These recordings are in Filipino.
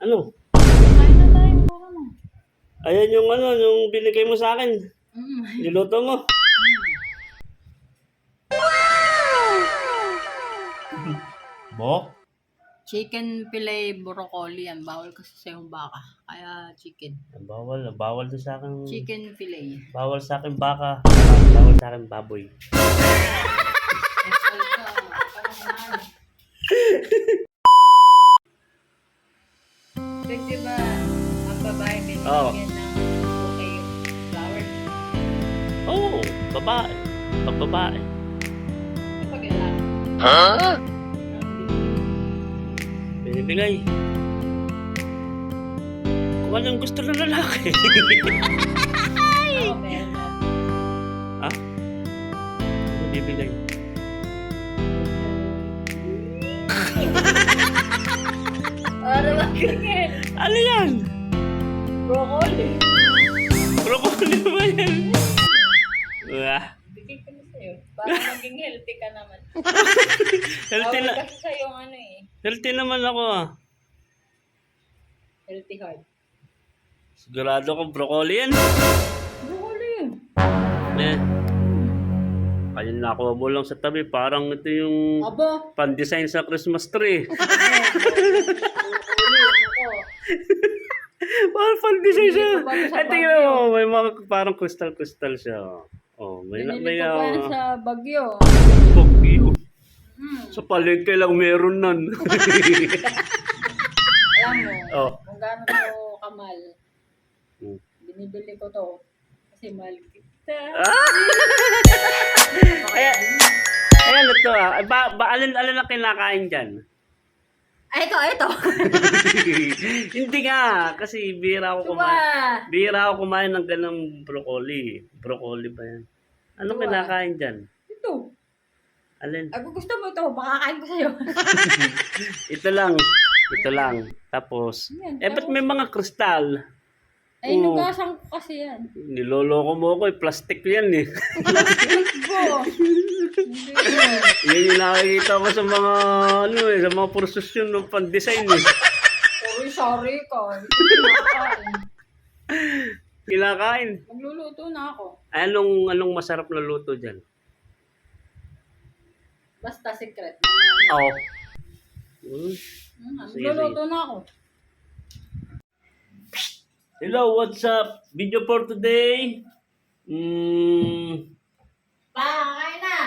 Ano? Kain na tayo, para na. Ayan yung ano, yung binigay mo sa akin. Mm. Niluto mo. Bo? Chicken fillet broccoli yan. Bawal kasi sa yung baka. Kaya chicken. Bawal to sa akin. Chicken fillet. Bawal sa akin baka. Bawal sa akin baboy. Esal ka. Parang Kasi ba, ang babae Oo. binibigyan ng bouquet flower? Oo, babae. Pag babae. Kapag lalaki. Ha? Ang Binibigay. Kung anong gusto ng lalaki. Ako meron na. Ha? Binibigay. Para magkingin. Ano yan? Broccoli. Broccoli ba yan? Wah. Bigay ko na sa'yo. Para maging healthy ka naman. Healthy, Bawal na, kasi sa'yo ang ano eh. healthy naman ako ah. Healthy heart. Sigurado kong broccoli yan. Broccoli yun. Eh. Kaya nakuha mo lang sa tabi. Parang ito yung Aba. pan-design sa Christmas tree. Broccoli. Ako. Parang pan-design siya. Binili ko pa sa Ay, tingnan Baguio. mo. May mga parang crystal siya. Oh, may Binili ko pa yan sa Baguio. Bagyo. Hmm. Sa palengke lang meron nun. Alam mo, Oh. kung gaano ko kamal, Hmm. binibili ko to. Kasi mahal kita. Kaya, ayan ito ah. Alin ang kinakain dyan? Ay, ito. Hindi nga. Kasi bihira ako Diba? kumain. Bihira ako kumain ng ganang broccoli. Broccoli ba yan? Anong Diba? kinakain dyan? Ito. Alin? Ako gusto mo ito, makakain ko sa'yo. Ito lang. Ito lang. Tapos, Yan, ba't may mga kristal? Ay, Oo. nugasan ko kasi yan. Niloloko mo ako eh. Plastic yan eh. Go! Hindi. Yan yung nakikita ko sa mga, ano eh, sa mga prosesyon ng pan-design eh. Sorry ka. Hindi ko kinakain. Kinakain. Magluluto na ako. Anong masarap na luto dyan? Basta secret. Oo. Sige, Magluluto na ako. Hello, what's up? Video for today. Pa, kain na!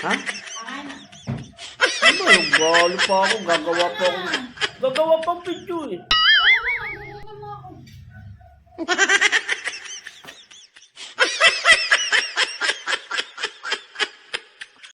Ha? Kain na. Ano ba? Galo pa ako. Gagawa pa ako. Gagawa pa video eh.